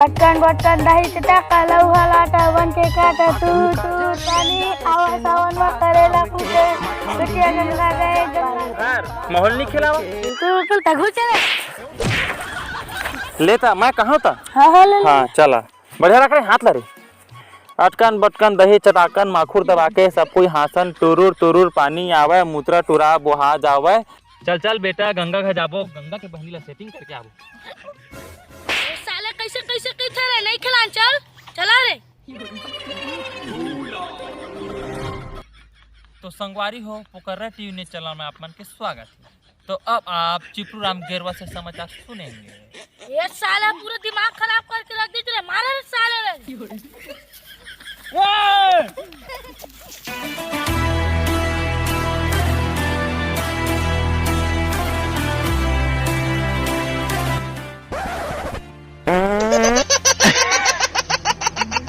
अटकन बटकन दही चटा लौहा लाटा बन के काटा तू तानी आवा सावन में करेला कूदे बिटिया गंगा गए यार माहौल नहीं खिलावा तू कल तगु चले लेता मैं कहाँ था। हाँ ले हाँ चला बढ़िया रख रहे हाथ ला रे। अटकन बटकन दही चटाकन माखुर दबा के सब कोई हासन टुरुर टुरुर पानी आवे मूत्रा टुरा बोहा जावे। चल चल बेटा गंगा घर जाबो गंगा के बहनी ला सेटिंग करके आबो। साले कैसे कैसे कैथे रे नहीं खिलान चल चला रे। तो संगवारी हो पोकर्रा टीवी ने चैनल में आप मन के स्वागत है। तो अब आप चिपरू राम गेरवा से समाचार सुनेंगे। ये साला पूरा दिमाग खराब करके रख